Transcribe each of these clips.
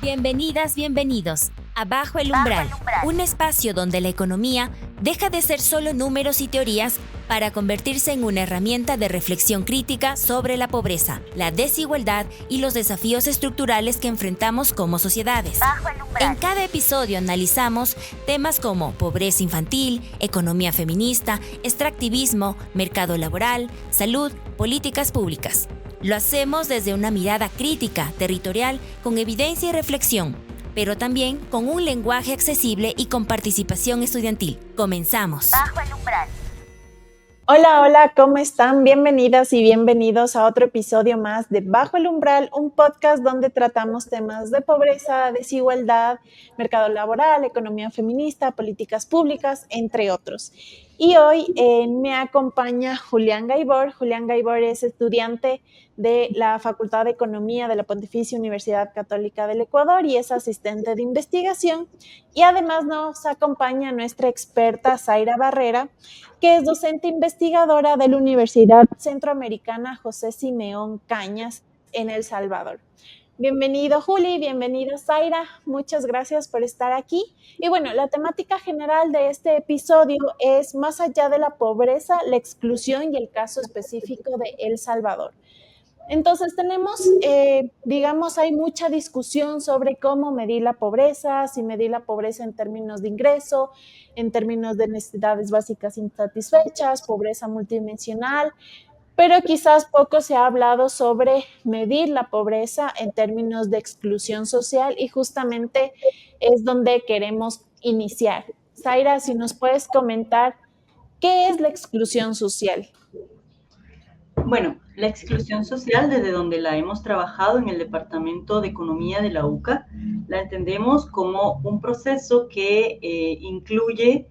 Bienvenidas, bienvenidos a Bajo el Umbral, un espacio donde la economía deja de ser solo números y teorías para convertirse en una herramienta de reflexión crítica sobre la pobreza, la desigualdad y los desafíos estructurales que enfrentamos como sociedades. En cada episodio analizamos temas como pobreza infantil, economía feminista, extractivismo, mercado laboral, salud, políticas públicas. Lo hacemos desde una mirada crítica, territorial, con evidencia y reflexión, pero también con un lenguaje accesible y con participación estudiantil. Comenzamos. Bajo el Umbral. Hola, hola, ¿cómo están? Bienvenidas y bienvenidos a otro episodio más de Bajo el Umbral, un podcast donde tratamos temas de pobreza, desigualdad, mercado laboral, economía feminista, políticas públicas, entre otros. Y hoy me acompaña Julián Gaibor. Julián Gaibor es estudiante de la Facultad de Economía de la Pontificia Universidad Católica del Ecuador y es asistente de investigación. Y además nos acompaña nuestra experta Zaira Barrera, que es docente investigadora de la Universidad Centroamericana José Simeón Cañas en El Salvador. Bienvenido, Juli, bienvenida, Zaira. Muchas gracias por estar aquí. Y bueno, la temática general de este episodio es más allá de la pobreza, la exclusión y el caso específico de El Salvador. Entonces tenemos, hay mucha discusión sobre cómo medir la pobreza, si medir la pobreza en términos de ingreso, en términos de necesidades básicas insatisfechas, pobreza multidimensional, pero quizás poco se ha hablado sobre medir la pobreza en términos de exclusión social y justamente es donde queremos iniciar. Zaira, si nos puedes comentar, ¿qué es la exclusión social? Bueno, la exclusión social, desde donde la hemos trabajado en el Departamento de Economía de la UCA, la entendemos como un proceso que incluye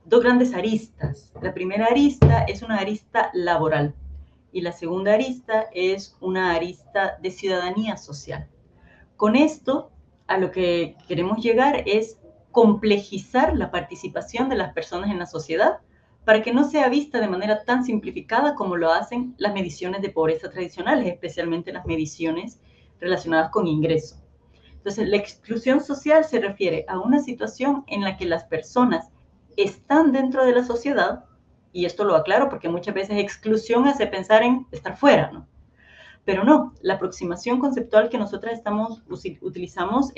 dos grandes aristas. La primera arista es una arista laboral y la segunda arista es una arista de ciudadanía social. Con esto, a lo que queremos llegar es complejizar la participación de las personas en la sociedad para que no sea vista de manera tan simplificada como lo hacen las mediciones de pobreza tradicionales, especialmente las mediciones relacionadas con ingreso. Entonces, la exclusión social se refiere a una situación en la que las personas están dentro de la sociedad, y esto lo aclaro porque muchas veces exclusión hace pensar en estar fuera, ¿no? Pero no, la aproximación conceptual que nosotras utilizamos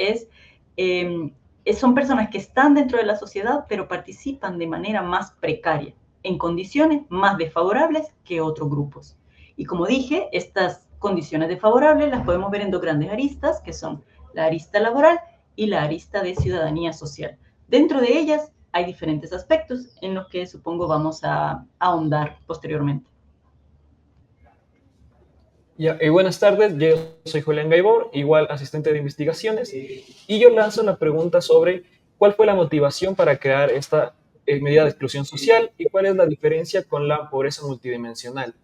son personas que están dentro de la sociedad, pero participan de manera más precaria, en condiciones más desfavorables que otros grupos. Y como dije, estas condiciones desfavorables las podemos ver en dos grandes aristas, que son la arista laboral y la arista de ciudadanía social. Dentro de ellas hay diferentes aspectos en los que supongo vamos a ahondar posteriormente. Buenas tardes, yo soy Julián Gaibor, igual asistente de investigaciones, y yo lanzo la pregunta sobre cuál fue la motivación para crear esta medida de exclusión social y cuál es la diferencia con la pobreza multidimensional.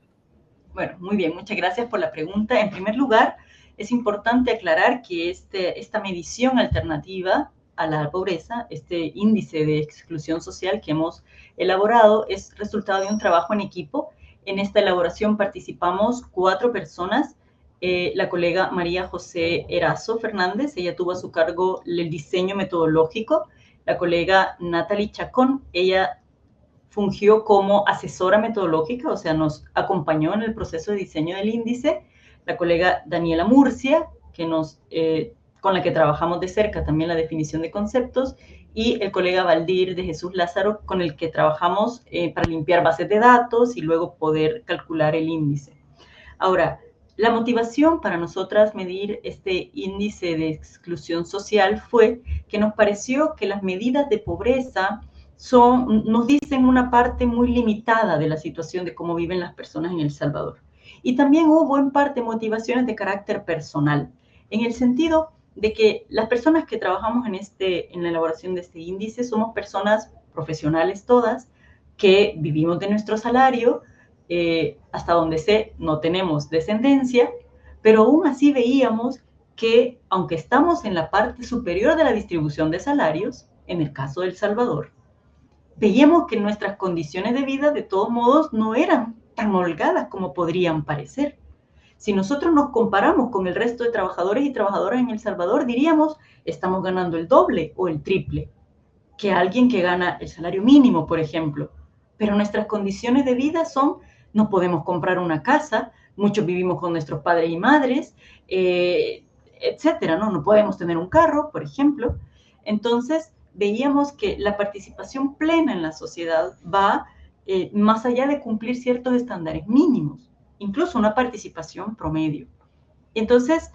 Bueno, muy bien, muchas gracias por la pregunta. En primer lugar, es importante aclarar que esta medición alternativa a la pobreza, este índice de exclusión social que hemos elaborado, es resultado de un trabajo en equipo. En esta elaboración participamos 4 personas. La colega María José Erazo Fernández, ella tuvo a su cargo el diseño metodológico. La colega Natalie Chacón, ella fungió como asesora metodológica, o sea, nos acompañó en el proceso de diseño del índice. La colega Daniela Murcia, con la que trabajamos de cerca también la definición de conceptos, y el colega Valdir de Jesús Lázaro, con el que trabajamos para limpiar bases de datos y luego poder calcular el índice. Ahora, la motivación para nosotras medir este índice de exclusión social fue que nos pareció que las medidas de pobreza nos dicen una parte muy limitada de la situación de cómo viven las personas en El Salvador. Y también hubo en parte motivaciones de carácter personal, en el sentido de que las personas que trabajamos en la elaboración de este índice somos personas profesionales todas, que vivimos de nuestro salario, hasta donde sé, no tenemos descendencia, pero aún así veíamos que, aunque estamos en la parte superior de la distribución de salarios, en el caso de El Salvador, veíamos que nuestras condiciones de vida, de todos modos, no eran tan holgadas como podrían parecer. Si nosotros nos comparamos con el resto de trabajadores y trabajadoras en El Salvador, diríamos, estamos ganando el doble o el triple que alguien que gana el salario mínimo, por ejemplo. Pero nuestras condiciones de vida son, no podemos comprar una casa, muchos vivimos con nuestros padres y madres, etcétera, ¿no? No podemos tener un carro, por ejemplo. Entonces, veíamos que la participación plena en la sociedad va más allá de cumplir ciertos estándares mínimos, incluso una participación promedio. Entonces,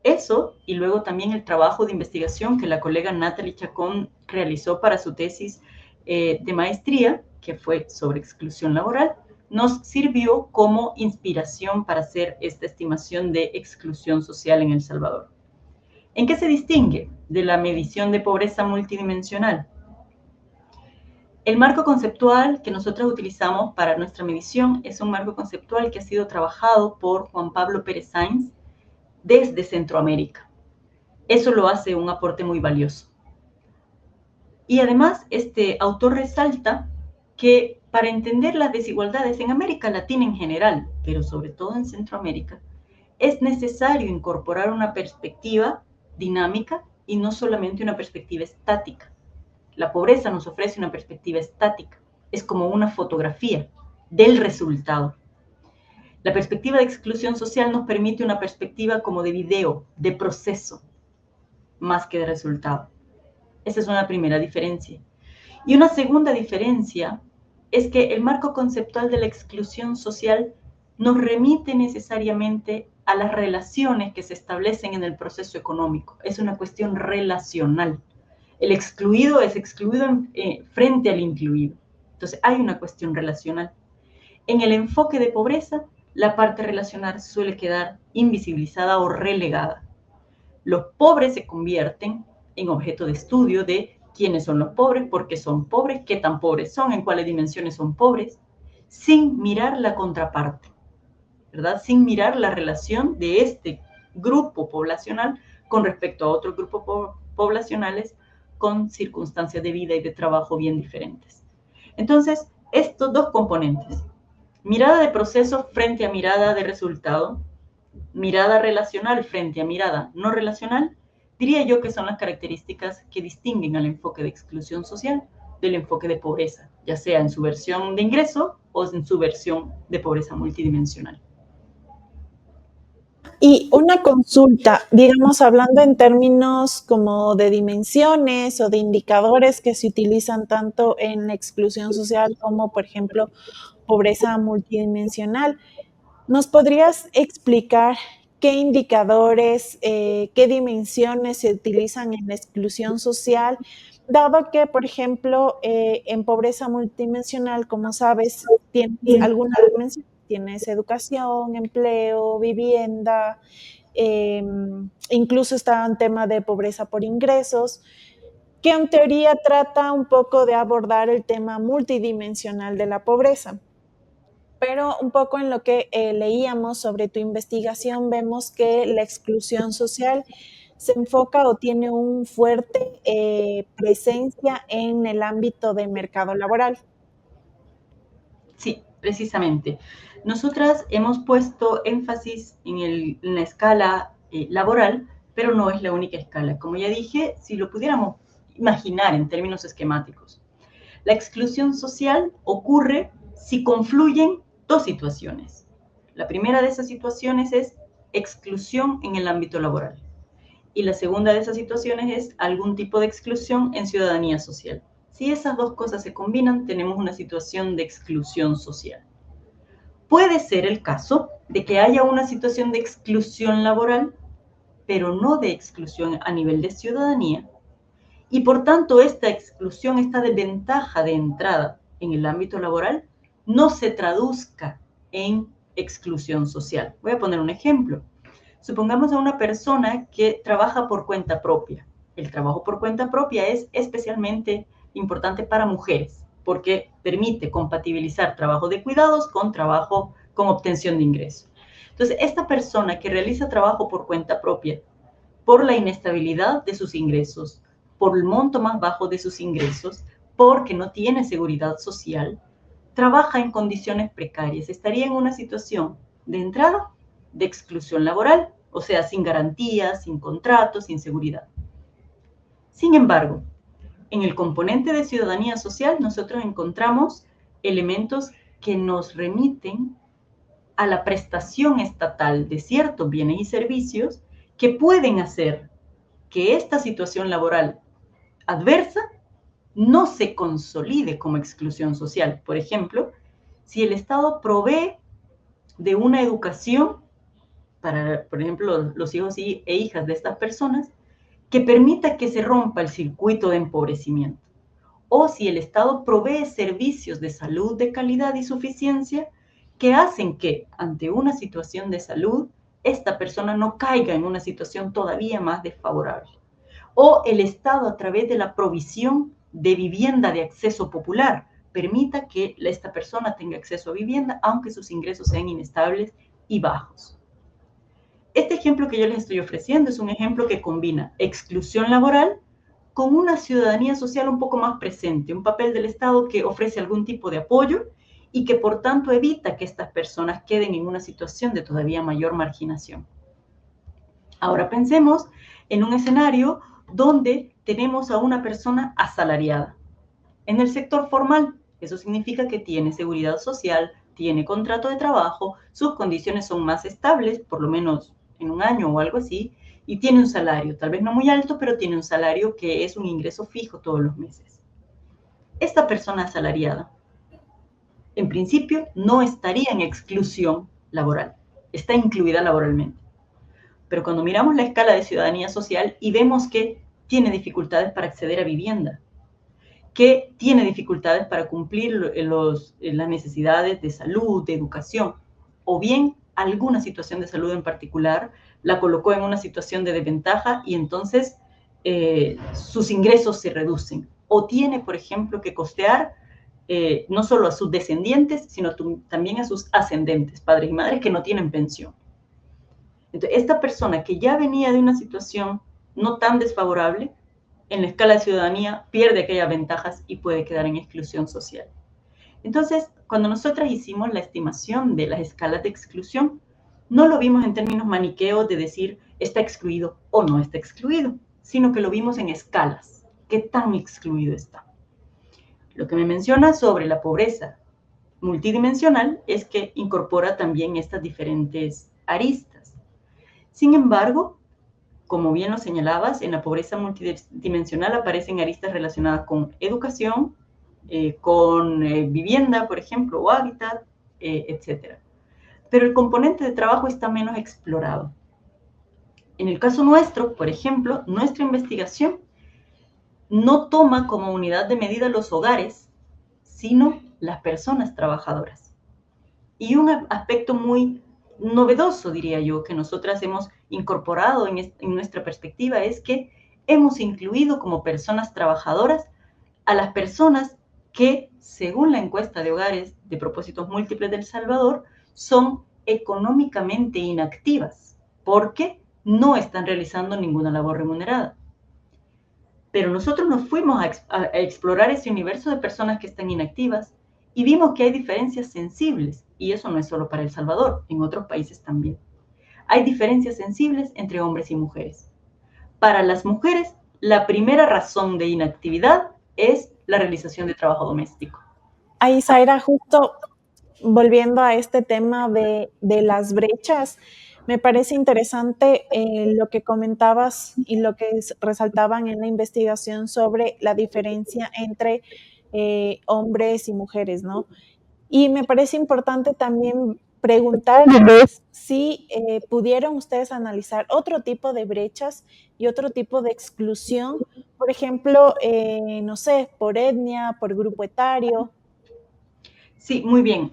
eso, y luego también el trabajo de investigación que la colega Natalie Chacón realizó para su tesis de maestría, que fue sobre exclusión laboral, nos sirvió como inspiración para hacer esta estimación de exclusión social en El Salvador. ¿En qué se distingue de la medición de pobreza multidimensional? El marco conceptual que nosotros utilizamos para nuestra medición es un marco conceptual que ha sido trabajado por Juan Pablo Pérez Sainz desde Centroamérica. Eso lo hace un aporte muy valioso. Y además, este autor resalta que para entender las desigualdades en América Latina en general, pero sobre todo en Centroamérica, es necesario incorporar una perspectiva dinámica y no solamente una perspectiva estática. La pobreza nos ofrece una perspectiva estática, es como una fotografía del resultado. La perspectiva de exclusión social nos permite una perspectiva como de video, de proceso, más que de resultado. Esa es una primera diferencia. Y una segunda diferencia es que el marco conceptual de la exclusión social nos remite necesariamente a las relaciones que se establecen en el proceso económico. Es una cuestión relacional. El excluido es excluido frente al incluido. Entonces, hay una cuestión relacional. En el enfoque de pobreza, la parte relacional suele quedar invisibilizada o relegada. Los pobres se convierten en objeto de estudio de quiénes son los pobres, por qué son pobres, qué tan pobres son, en cuáles dimensiones son pobres, sin mirar la contraparte, ¿verdad? Sin mirar la relación de este grupo poblacional con respecto a otros grupos poblacionales con circunstancias de vida y de trabajo bien diferentes. Entonces, estos dos componentes, mirada de proceso frente a mirada de resultado, mirada relacional frente a mirada no relacional, diría yo que son las características que distinguen al enfoque de exclusión social del enfoque de pobreza, ya sea en su versión de ingreso o en su versión de pobreza multidimensional. Y una consulta, digamos, hablando en términos como de dimensiones o de indicadores que se utilizan tanto en la exclusión social como, por ejemplo, pobreza multidimensional, ¿nos podrías explicar qué indicadores, qué dimensiones se utilizan en la exclusión social? Dado que, por ejemplo, en pobreza multidimensional, como sabes, tienes algunas dimensiones. Tienes educación, empleo, vivienda, incluso está un tema de pobreza por ingresos, que en teoría trata un poco de abordar el tema multidimensional de la pobreza. Pero un poco en lo que leíamos sobre tu investigación, vemos que la exclusión social se enfoca o tiene un fuerte presencia en el ámbito de mercado laboral. Sí, precisamente. Nosotras hemos puesto énfasis en la escala laboral, pero no es la única escala. Como ya dije, si lo pudiéramos imaginar en términos esquemáticos, la exclusión social ocurre si confluyen dos situaciones. La primera de esas situaciones es exclusión en el ámbito laboral. Y la segunda de esas situaciones es algún tipo de exclusión en ciudadanía social. Si esas dos cosas se combinan, tenemos una situación de exclusión social. Puede ser el caso de que haya una situación de exclusión laboral, pero no de exclusión a nivel de ciudadanía, y por tanto esta exclusión, esta desventaja de entrada en el ámbito laboral, no se traduzca en exclusión social. Voy a poner un ejemplo. Supongamos a una persona que trabaja por cuenta propia. El trabajo por cuenta propia es especialmente importante para mujeres porque permite compatibilizar trabajo de cuidados con trabajo con obtención de ingresos. Entonces, esta persona que realiza trabajo por cuenta propia, por la inestabilidad de sus ingresos, por el monto más bajo de sus ingresos, porque no tiene seguridad social, trabaja en condiciones precarias, estaría en una situación de entrada de exclusión laboral, o sea, sin garantías, sin contratos, sin seguridad. Sin embargo, en el componente de ciudadanía social nosotros encontramos elementos que nos remiten a la prestación estatal de ciertos bienes y servicios que pueden hacer que esta situación laboral adversa no se consolide como exclusión social. Por ejemplo, si el Estado provee de una educación para, por ejemplo, los hijos e hijas de estas personas, que permita que se rompa el circuito de empobrecimiento. O si el Estado provee servicios de salud de calidad y suficiencia que hacen que, ante una situación de salud, esta persona no caiga en una situación todavía más desfavorable. O el Estado, a través de la provisión de vivienda de acceso popular, permita que esta persona tenga acceso a vivienda, aunque sus ingresos sean inestables y bajos. Este ejemplo que yo les estoy ofreciendo es un ejemplo que combina exclusión laboral con una ciudadanía social un poco más presente, un papel del Estado que ofrece algún tipo de apoyo y que por tanto evita que estas personas queden en una situación de todavía mayor marginación. Ahora pensemos en un escenario donde tenemos a una persona asalariada. En el sector formal, eso significa que tiene seguridad social, tiene contrato de trabajo, sus condiciones son más estables, por lo menos en un año o algo así, y tiene un salario, tal vez no muy alto, pero tiene un salario que es un ingreso fijo todos los meses. Esta persona asalariada, en principio, no estaría en exclusión laboral, está incluida laboralmente. Pero cuando miramos la escala de ciudadanía social y vemos que tiene dificultades para acceder a vivienda, que tiene dificultades para cumplir las necesidades de salud, de educación, o bien alguna situación de salud en particular la colocó en una situación de desventaja y entonces sus ingresos se reducen. O tiene, por ejemplo, que costear no solo a sus descendientes, sino también a sus ascendentes, padres y madres que no tienen pensión. Entonces, esta persona que ya venía de una situación no tan desfavorable, en la escala de ciudadanía pierde aquellas ventajas y puede quedar en exclusión social. Entonces, cuando nosotras hicimos la estimación de las escalas de exclusión, no lo vimos en términos maniqueos de decir está excluido o no está excluido, sino que lo vimos en escalas. ¿Qué tan excluido está? Lo que me menciona sobre la pobreza multidimensional es que incorpora también estas diferentes aristas. Sin embargo, como bien lo señalabas, en la pobreza multidimensional aparecen aristas relacionadas con educación, con vivienda, por ejemplo, o hábitat, etc. Pero el componente de trabajo está menos explorado. En el caso nuestro, por ejemplo, nuestra investigación no toma como unidad de medida los hogares, sino las personas trabajadoras. Y un aspecto muy novedoso, diría yo, que nosotras hemos incorporado en nuestra perspectiva es que hemos incluido como personas trabajadoras a las personas que, según la encuesta de hogares de propósitos múltiples de El Salvador, son económicamente inactivas porque no están realizando ninguna labor remunerada. Pero nosotros nos fuimos a explorar ese universo de personas que están inactivas y vimos que hay diferencias sensibles, y eso no es solo para El Salvador, en otros países también. Hay diferencias sensibles entre hombres y mujeres. Para las mujeres, la primera razón de inactividad es la realización de trabajo doméstico. Ahí, Zaira, justo volviendo a este tema de las brechas, me parece interesante lo que comentabas y lo que resaltaban en la investigación sobre la diferencia entre hombres y mujeres, ¿no? Y me parece importante también preguntarles si pudieron ustedes analizar otro tipo de brechas y otro tipo de exclusión, por ejemplo, no sé, por etnia, por grupo etario. Sí, muy bien.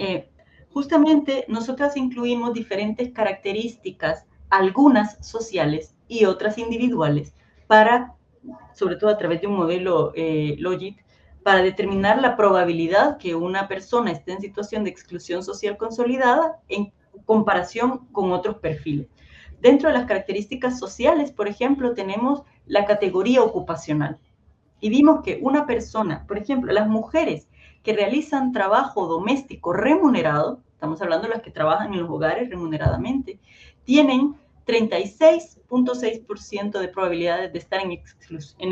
Justamente nosotras incluimos diferentes características, algunas sociales y otras individuales, para, sobre todo a través de un modelo Logit, para determinar la probabilidad que una persona esté en situación de exclusión social consolidada en comparación con otros perfiles. Dentro de las características sociales, por ejemplo, tenemos la categoría ocupacional. Y vimos que una persona, por ejemplo, las mujeres que realizan trabajo doméstico remunerado, estamos hablando de las que trabajan en los hogares remuneradamente, tienen 36.6% de probabilidades de estar en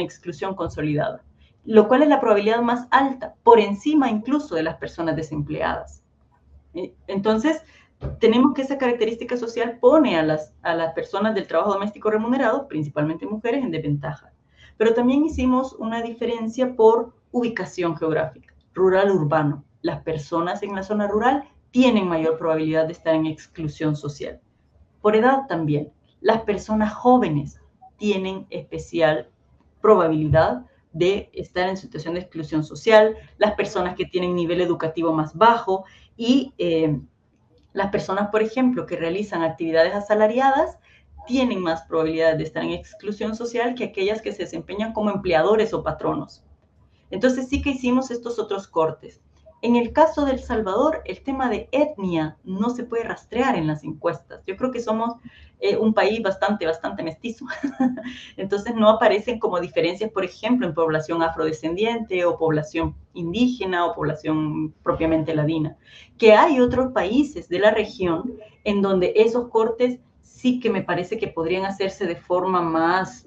exclusión consolidada, lo cual es la probabilidad más alta, por encima incluso de las personas desempleadas. Entonces, tenemos que esa característica social pone a las personas del trabajo doméstico remunerado, principalmente mujeres, en desventaja. Pero también hicimos una diferencia por ubicación geográfica, rural-urbano. Las personas en la zona rural tienen mayor probabilidad de estar en exclusión social. Por edad también. Las personas jóvenes tienen especial probabilidad de estar en situación de exclusión social, las personas que tienen nivel educativo más bajo y las personas, por ejemplo, que realizan actividades asalariadas tienen más probabilidades de estar en exclusión social que aquellas que se desempeñan como empleadores o patronos. Entonces sí que hicimos estos otros cortes. En el caso de El Salvador, el tema de etnia no se puede rastrear en las encuestas. Yo creo que somos un país bastante mestizo. Entonces no aparecen como diferencias, por ejemplo, en población afrodescendiente o población indígena o población propiamente ladina. Que hay otros países de la región en donde esos cortes sí que me parece que podrían hacerse de forma más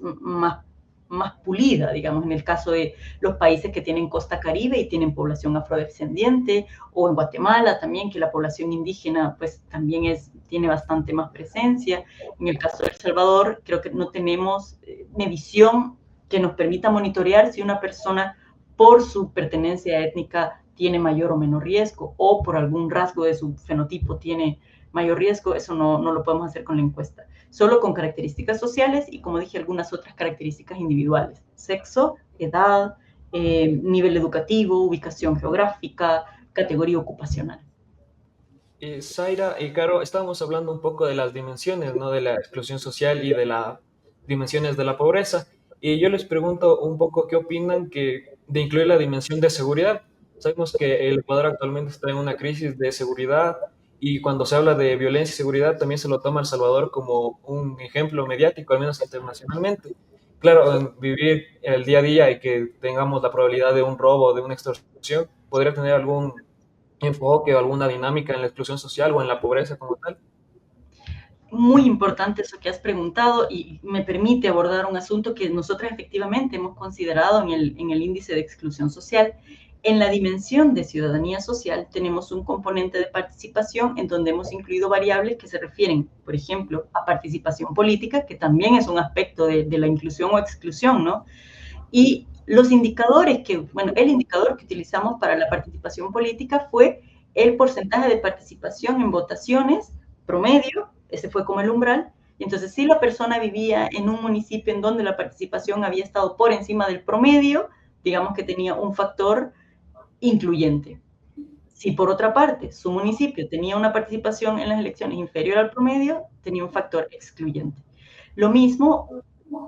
pulida, digamos, en el caso de los países que tienen costa caribe y tienen población afrodescendiente, o en Guatemala también, que la población indígena pues también tiene bastante más presencia. En el caso de El Salvador, creo que no tenemos medición que nos permita monitorear si una persona por su pertenencia étnica tiene mayor o menor riesgo, o por algún rasgo de su fenotipo tiene mayor riesgo. Eso no lo podemos hacer con la encuesta. Solo con características sociales y, como dije, algunas otras características individuales: sexo, edad, nivel educativo, ubicación geográfica, categoría ocupacional. Zaira y Caro, estábamos hablando un poco de las dimensiones, ¿no? De la exclusión social y de las dimensiones de la pobreza. Y yo les pregunto un poco qué opinan de incluir la dimensión de seguridad. Sabemos que el Ecuador actualmente está en una crisis de seguridad, y cuando se habla de violencia y seguridad también se lo toma El Salvador como un ejemplo mediático, al menos internacionalmente. Claro, en vivir el día a día y que tengamos la probabilidad de un robo, de una extorsión, podría tener algún enfoque o alguna dinámica en la exclusión social o en la pobreza como tal. Muy importante eso que has preguntado, y me permite abordar un asunto que nosotros efectivamente hemos considerado en el índice de exclusión social. En la dimensión de ciudadanía social tenemos un componente de participación en donde hemos incluido variables que se refieren, por ejemplo, a participación política, que también es un aspecto de la inclusión o exclusión, ¿no? Y los indicadores el indicador que utilizamos para la participación política fue el porcentaje de participación en votaciones promedio. Ese fue como el umbral. Y entonces, si la persona vivía en un municipio en donde la participación había estado por encima del promedio, digamos que tenía un factor incluyente. Si por otra parte su municipio tenía una participación en las elecciones inferior al promedio, tenía un factor excluyente. Lo mismo,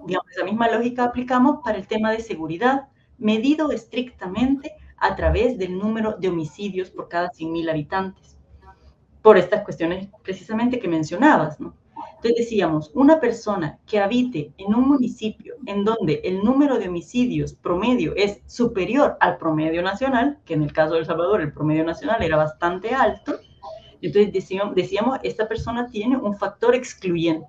digamos, esa misma lógica aplicamos para el tema de seguridad, medido estrictamente a través del número de homicidios por cada 100.000 habitantes, por estas cuestiones precisamente que mencionabas, ¿no? Entonces decíamos, una persona que habite en un municipio en donde el número de homicidios promedio es superior al promedio nacional, que en el caso de El Salvador el promedio nacional era bastante alto, entonces decíamos, esta persona tiene un factor excluyente.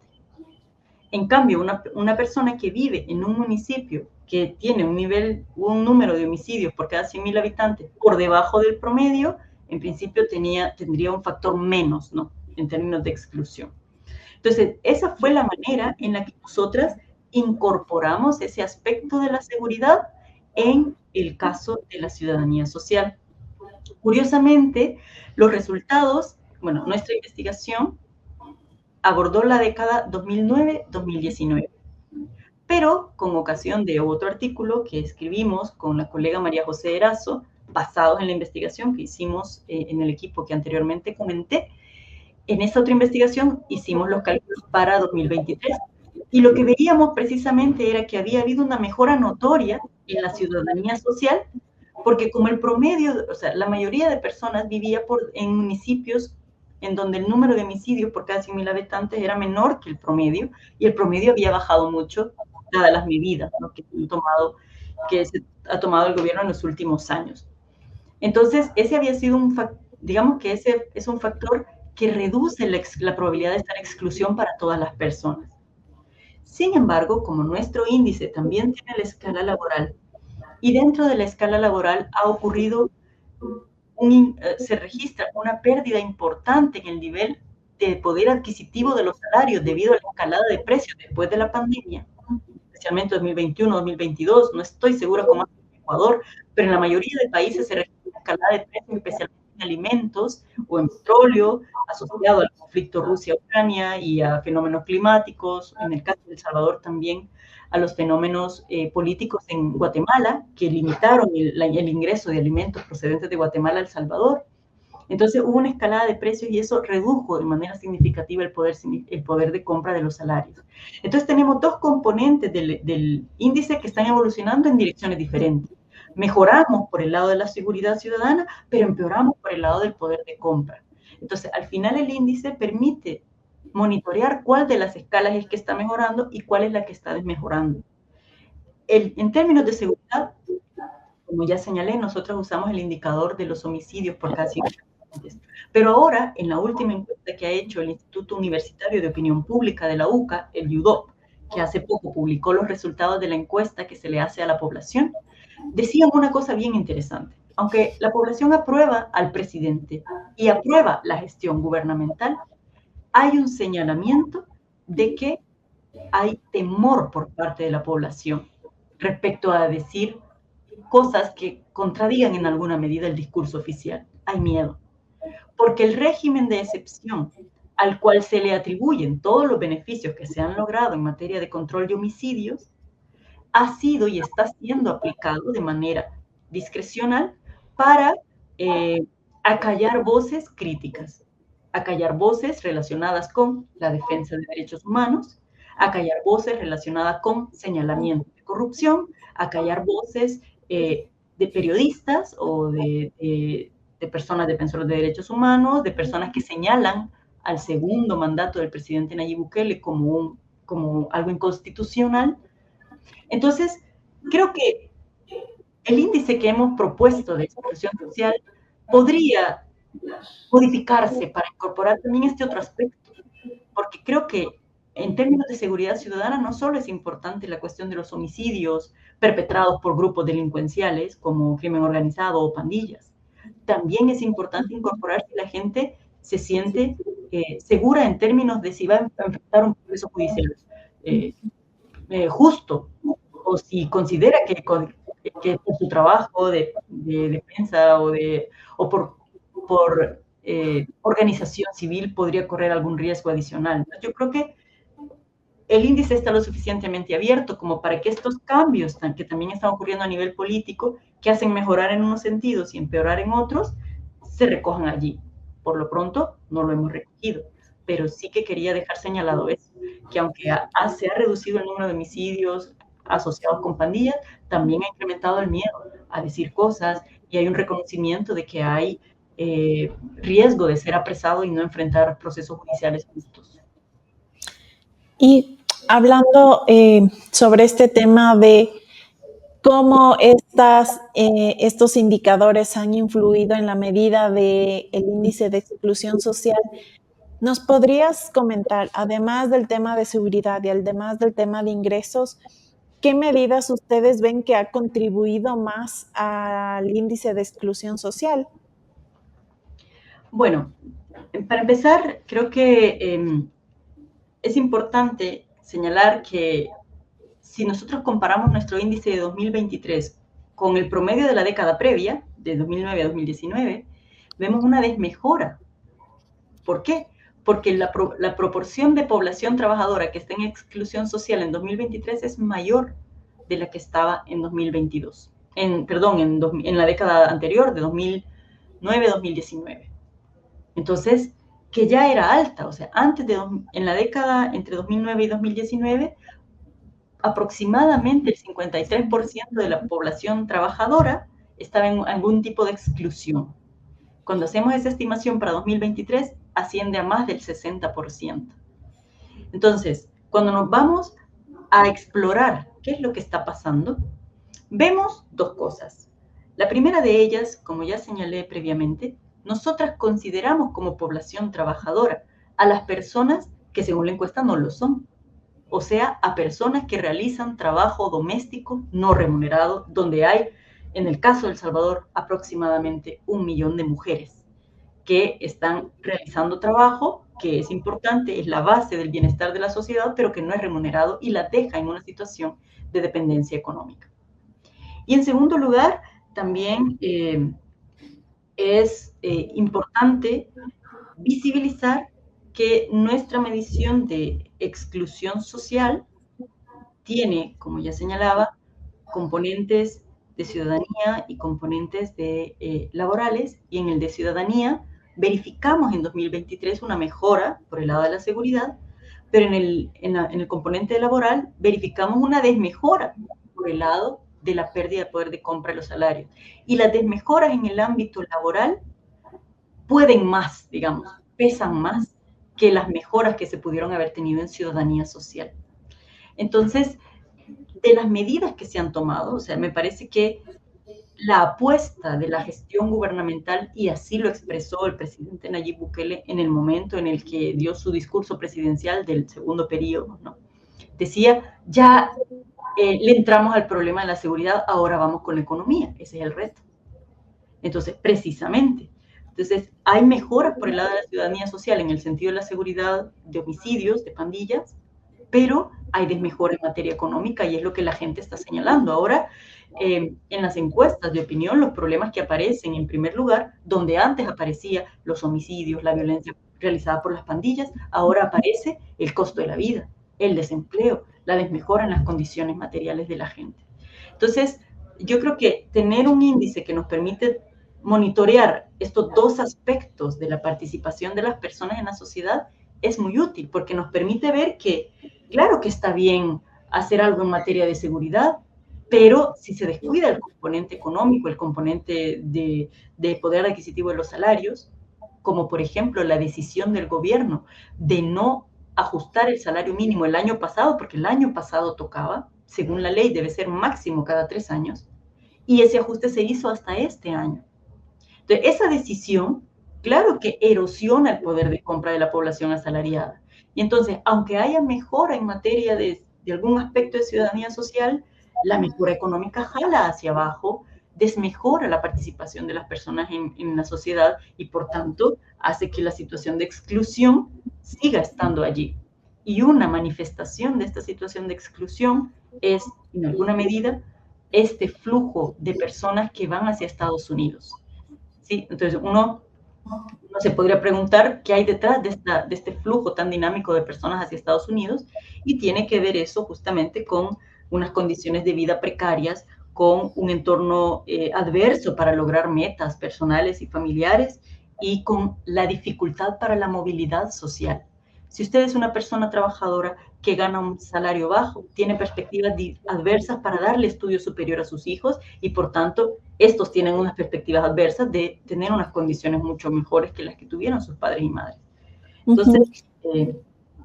En cambio, una persona que vive en un municipio que tiene un número de homicidios por cada 100.000 habitantes por debajo del promedio, en principio tendría un factor menos, ¿no?, en términos de exclusión. Entonces, esa fue la manera en la que nosotras incorporamos ese aspecto de la seguridad en el caso de la ciudadanía social. Curiosamente, los resultados, nuestra investigación abordó la década 2009-2019, pero con ocasión de otro artículo que escribimos con la colega María José Erazo, basados en la investigación que hicimos en el equipo que anteriormente comenté. En esta otra investigación hicimos los cálculos para 2023, y lo que veíamos precisamente era que había habido una mejora notoria en la ciudadanía social, porque como el promedio, o sea, la mayoría de personas vivía en municipios en donde el número de homicidios por cada 100.000 habitantes era menor que el promedio, y el promedio había bajado mucho, dadas las medidas, ¿no?, que se ha tomado el gobierno en los últimos años. Entonces, ese había sido digamos que ese es un factor que reduce la probabilidad de estar en exclusión para todas las personas. Sin embargo, como nuestro índice también tiene la escala laboral, y dentro de la escala laboral ha ocurrido, se registra una pérdida importante en el nivel de poder adquisitivo de los salarios debido a la escalada de precios después de la pandemia, especialmente 2021, 2022, no estoy segura cómo es en Ecuador, pero en la mayoría de países se registra una escalada de precios, especialmente en alimentos o en petróleo, asociado al conflicto Rusia-Ucrania y a fenómenos climáticos, en el caso de El Salvador también a los fenómenos políticos en Guatemala, que limitaron el ingreso de alimentos procedentes de Guatemala a El Salvador. Entonces hubo una escalada de precios y eso redujo de manera significativa el poder de compra de los salarios. Entonces tenemos dos componentes del índice que están evolucionando en direcciones diferentes. Mejoramos por el lado de la seguridad ciudadana, pero empeoramos por el lado del poder de compra. Entonces, al final el índice permite monitorear cuál de las escalas es que está mejorando y cuál es la que está desmejorando. En términos de seguridad, como ya señalé, nosotros usamos el indicador de los homicidios por cada 100 habitantes. Pero ahora, en la última encuesta que ha hecho el Instituto Universitario de Opinión Pública de la UCA, el IUDOP, que hace poco publicó los resultados de la encuesta que se le hace a la población, decían una cosa bien interesante. Aunque la población aprueba al presidente y aprueba la gestión gubernamental, hay un señalamiento de que hay temor por parte de la población respecto a decir cosas que contradigan en alguna medida el discurso oficial. Hay miedo. Porque el régimen de excepción al cual se le atribuyen todos los beneficios que se han logrado en materia de control de homicidios ha sido y está siendo aplicado de manera discrecional para acallar voces críticas, acallar voces relacionadas con la defensa de derechos humanos, acallar voces relacionadas con señalamiento de corrupción, acallar voces de periodistas o de personas defensoras de derechos humanos, de personas que señalan al segundo mandato del presidente Nayib Bukele como algo inconstitucional. Entonces, creo que el índice que hemos propuesto de exclusión social podría modificarse para incorporar también este otro aspecto, porque creo que en términos de seguridad ciudadana no solo es importante la cuestión de los homicidios perpetrados por grupos delincuenciales como crimen organizado o pandillas, también es importante incorporar si la gente se siente segura en términos de si va a enfrentar un proceso judicial justo, o si considera que por su trabajo de defensa o por organización civil podría correr algún riesgo adicional. Yo creo que el índice está lo suficientemente abierto como para que estos cambios que también están ocurriendo a nivel político, que hacen mejorar en unos sentidos y empeorar en otros, se recojan allí. Por lo pronto, no lo hemos recogido, pero sí que quería dejar señalado eso, que aunque se ha reducido el número de homicidios asociados con pandillas, también ha incrementado el miedo a decir cosas y hay un reconocimiento de que hay riesgo de ser apresado y no enfrentar procesos judiciales justos. Y hablando sobre este tema de cómo estos indicadores han influido en la medida del índice de exclusión social, ¿nos podrías comentar, además del tema de seguridad y además del tema de ingresos, qué medidas ustedes ven que ha contribuido más al índice de exclusión social? Bueno, para empezar, creo que es importante señalar que si nosotros comparamos nuestro índice de 2023 con el promedio de la década previa, de 2009 a 2019, vemos una desmejora. ¿Por qué? Porque la proporción de población trabajadora que está en exclusión social en 2023 es mayor de la que estaba en 2022. En la década anterior, de 2009 a 2019. Entonces, que ya era alta, o sea, en la década entre 2009 y 2019, aproximadamente el 53% de la población trabajadora estaba en algún tipo de exclusión. Cuando hacemos esa estimación para 2023, asciende a más del 60%. Entonces, cuando nos vamos a explorar qué es lo que está pasando, vemos dos cosas. La primera de ellas, como ya señalé previamente, nosotras consideramos como población trabajadora a las personas que según la encuesta no lo son. O sea, a personas que realizan trabajo doméstico no remunerado, donde hay, en el caso de El Salvador, aproximadamente 1 millón de mujeres que están realizando trabajo que es importante, es la base del bienestar de la sociedad, pero que no es remunerado y la deja en una situación de dependencia económica. Y en segundo lugar, también es importante visibilizar que nuestra medición de exclusión social tiene, como ya señalaba, componentes de ciudadanía y componentes de laborales, y en el de ciudadanía verificamos en 2023 una mejora por el lado de la seguridad, pero en el componente laboral verificamos una desmejora por el lado de la pérdida de poder de compra de los salarios. Y las desmejoras en el ámbito laboral pueden más, digamos, pesan más que las mejoras que se pudieron haber tenido en ciudadanía social. Entonces, de las medidas que se han tomado, o sea, me parece que la apuesta de la gestión gubernamental, y así lo expresó el presidente Nayib Bukele en el momento en el que dio su discurso presidencial del segundo periodo, ¿no? Decía, ya le entramos al problema de la seguridad, ahora vamos con la economía, ese es el reto. Entonces, precisamente, hay mejoras por el lado de la ciudadanía social en el sentido de la seguridad, de homicidios, de pandillas, pero hay desmejora en materia económica y es lo que la gente está señalando. Ahora, en las encuestas de opinión, los problemas que aparecen en primer lugar, donde antes aparecía los homicidios, la violencia realizada por las pandillas, ahora aparece el costo de la vida, el desempleo, la desmejora en las condiciones materiales de la gente. Entonces, yo creo que tener un índice que nos permite monitorear estos dos aspectos de la participación de las personas en la sociedad es muy útil, porque nos permite ver que, claro que está bien hacer algo en materia de seguridad, pero si se descuida el componente económico, el componente de poder adquisitivo de los salarios, como por ejemplo la decisión del gobierno de no ajustar el salario mínimo el año pasado, porque el año pasado tocaba, según la ley debe ser máximo cada 3 años, y ese ajuste se hizo hasta este año. Entonces, esa decisión, claro que erosiona el poder de compra de la población asalariada. Y entonces, aunque haya mejora en materia de algún aspecto de ciudadanía social, la mejora económica jala hacia abajo, desmejora la participación de las personas en la sociedad y, por tanto, hace que la situación de exclusión siga estando allí. Y una manifestación de esta situación de exclusión es, en alguna medida, este flujo de personas que van hacia Estados Unidos. ¿Sí? Entonces, uno se podría preguntar qué hay detrás de este flujo tan dinámico de personas hacia Estados Unidos, y tiene que ver eso justamente con unas condiciones de vida precarias, con un entorno adverso para lograr metas personales y familiares, y con la dificultad para la movilidad social. Si usted es una persona trabajadora que gana un salario bajo, tiene perspectivas adversas para darle estudio superior a sus hijos, y por tanto estos tienen unas perspectivas adversas de tener unas condiciones mucho mejores que las que tuvieron sus padres y madres. Entonces,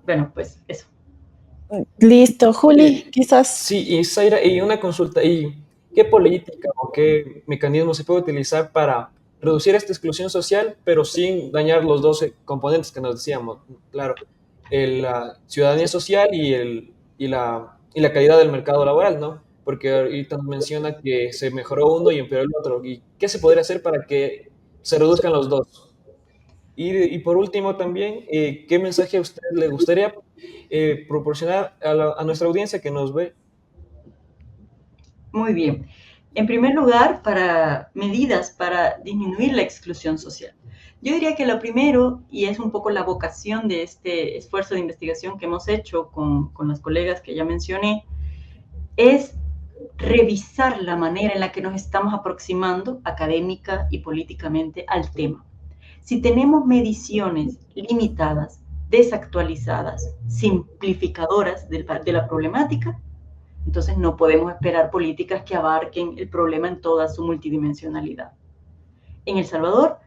bueno, pues eso. Listo, Juli, quizás. Sí, y Zaira, y una consulta, ¿y qué política o qué mecanismo se puede utilizar para reducir esta exclusión social, pero sin dañar los 12 componentes que nos decíamos? Claro, la ciudadanía social y la calidad del mercado laboral, ¿no? Porque ahorita nos menciona que se mejoró uno y empeoró el otro. ¿Y qué se podría hacer para que se reduzcan los dos? Y por último también, ¿qué mensaje a usted le gustaría proporcionar a nuestra audiencia que nos ve? Muy bien. En primer lugar, para medidas para disminuir la exclusión social. Yo diría que lo primero, y es un poco la vocación de este esfuerzo de investigación que hemos hecho con las colegas que ya mencioné, es revisar la manera en la que nos estamos aproximando académica y políticamente al tema. Si tenemos mediciones limitadas, desactualizadas, simplificadoras de la problemática, entonces no podemos esperar políticas que abarquen el problema en toda su multidimensionalidad. En El Salvador,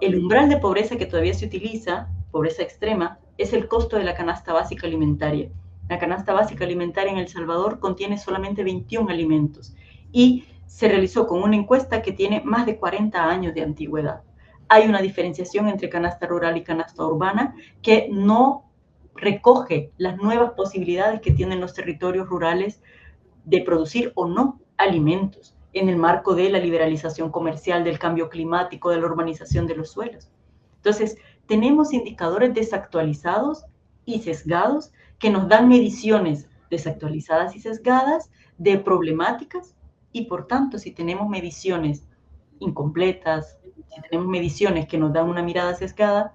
el umbral de pobreza que todavía se utiliza, pobreza extrema, es el costo de la canasta básica alimentaria. La canasta básica alimentaria en El Salvador contiene solamente 21 alimentos y se realizó con una encuesta que tiene más de 40 años de antigüedad. hay una diferenciación entre canasta rural y canasta urbana que no recoge las nuevas posibilidades que tienen los territorios rurales de producir o no alimentos en el marco de la liberalización comercial, del cambio climático, de la urbanización de los suelos. Entonces, tenemos indicadores desactualizados y sesgados que nos dan mediciones desactualizadas y sesgadas de problemáticas y, por tanto, si tenemos mediciones incompletas, si tenemos mediciones que nos dan una mirada sesgada,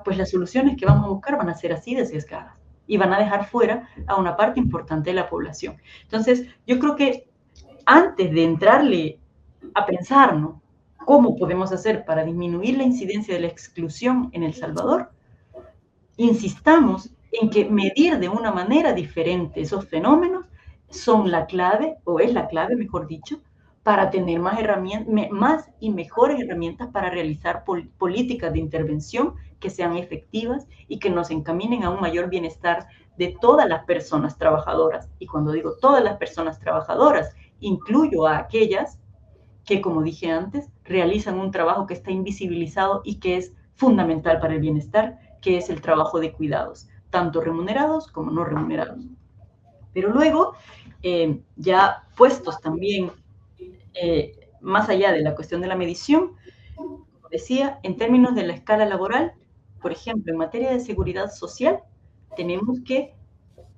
pues las soluciones que vamos a buscar van a ser así de sesgadas y van a dejar fuera a una parte importante de la población. Entonces, yo creo que antes de entrarle a pensar, ¿no?, cómo podemos hacer para disminuir la incidencia de la exclusión en El Salvador, insistamos en que medir de una manera diferente esos fenómenos son la clave, o es la clave, mejor dicho, para tener más y mejores herramientas para realizar políticas de intervención que sean efectivas y que nos encaminen a un mayor bienestar de todas las personas trabajadoras. Y cuando digo todas las personas trabajadoras, incluyo a aquellas que, como dije antes, realizan un trabajo que está invisibilizado y que es fundamental para el bienestar, que es el trabajo de cuidados, tanto remunerados como no remunerados. Pero luego, ya puestos también más allá de la cuestión de la medición, como decía, en términos de la escala laboral, por ejemplo, en materia de seguridad social, tenemos que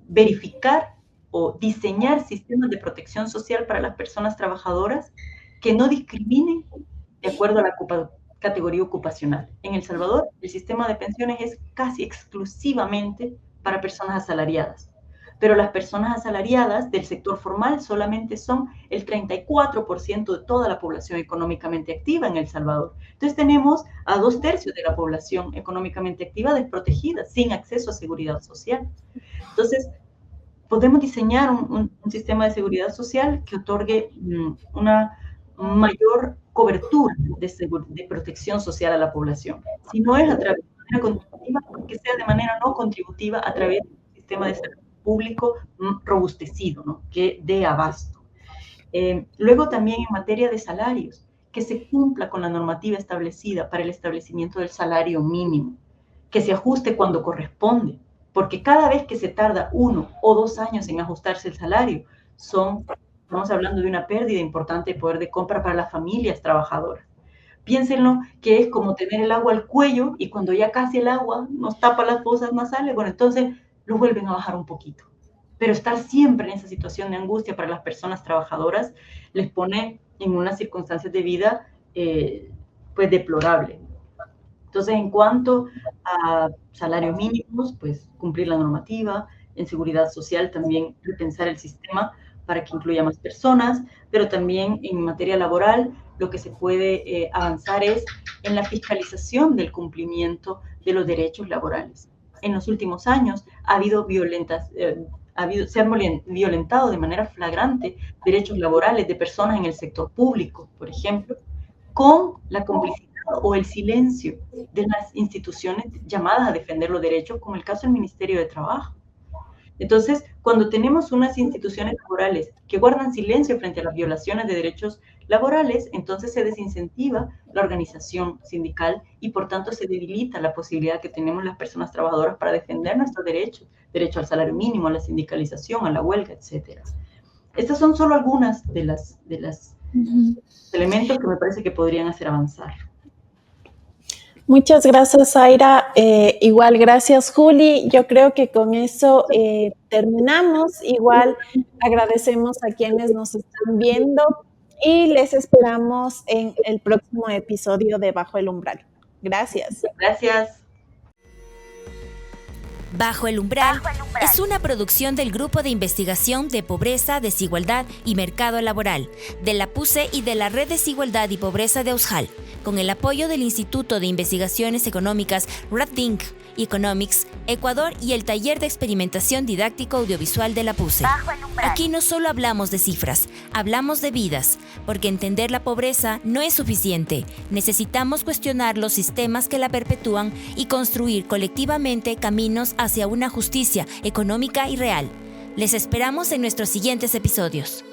verificar o diseñar sistemas de protección social para las personas trabajadoras que no discriminen de acuerdo a la categoría ocupacional. En El Salvador, el sistema de pensiones es casi exclusivamente para personas asalariadas, pero las personas asalariadas del sector formal solamente son el 34% de toda la población económicamente activa en El Salvador. Entonces tenemos a 2/3 de la población económicamente activa desprotegida, sin acceso a seguridad social. Entonces, podemos diseñar un sistema de seguridad social que otorgue una mayor cobertura de protección social a la población. Si no es a través de manera contributiva, que sea de manera no contributiva a través de un sistema de salud público robustecido, ¿no?, que dé abasto. Luego también en materia de salarios, que se cumpla con la normativa establecida para el establecimiento del salario mínimo, que se ajuste cuando corresponde, porque cada vez que se tarda 1 o 2 años en ajustarse el salario, estamos hablando de una pérdida importante de poder de compra para las familias trabajadoras. Piénsenlo que es como tener el agua al cuello y cuando ya casi el agua nos tapa las fosas nasales, bueno, entonces lo vuelven a bajar un poquito. Pero estar siempre en esa situación de angustia para las personas trabajadoras les pone en unas circunstancias de vida pues deplorable. Entonces, en cuanto a salarios mínimos, pues cumplir la normativa, en seguridad social también repensar el sistema para que incluya más personas, pero también en materia laboral lo que se puede avanzar es en la fiscalización del cumplimiento de los derechos laborales. En los últimos años se han violentado de manera flagrante derechos laborales de personas en el sector público, por ejemplo, con la complicidad o el silencio de las instituciones llamadas a defender los derechos, como el caso del Ministerio de Trabajo. Entonces, cuando tenemos unas instituciones laborales que guardan silencio frente a las violaciones de derechos laborales, entonces se desincentiva la organización sindical y por tanto se debilita la posibilidad que tenemos las personas trabajadoras para defender nuestros derechos, derecho al salario mínimo, a la sindicalización, a la huelga, etc. Estas son solo algunas de las elementos que me parece que podrían hacer avanzar. Muchas gracias, Zaira. Igual, gracias, Juli. Yo creo que con eso terminamos. Igual agradecemos a quienes nos están viendo y les esperamos en el próximo episodio de Bajo el Umbral. Gracias. Gracias. Bajo el Umbral es una producción del Grupo de Investigación de Pobreza, Desigualdad y Mercado Laboral, de la PUCE y de la Red Desigualdad y Pobreza de Auzjal, con el apoyo del Instituto de Investigaciones Económicas RATDINC Economics, Ecuador y el Taller de Experimentación Didáctico Audiovisual de la PUCE. Aquí no solo hablamos de cifras, hablamos de vidas, porque entender la pobreza no es suficiente. Necesitamos cuestionar los sistemas que la perpetúan y construir colectivamente caminos hacia una justicia económica y real. Les esperamos en nuestros siguientes episodios.